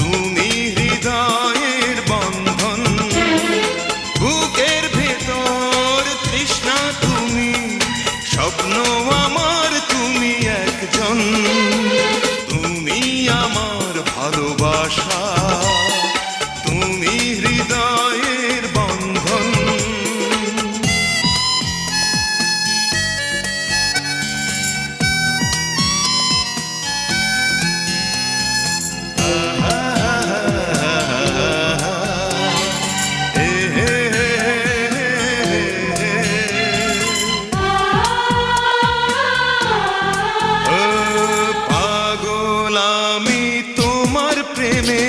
তুমি হৃদয়ের বন্ধন, বুকের ভেতর তৃষ্ণা তুমি, স্বপ্ন আমার তুমি একজন। তুমি আমার ভালোবাসা, তুমি হৃদয়ের বন্ধন। পাগল আমি তোমার প্রেমে,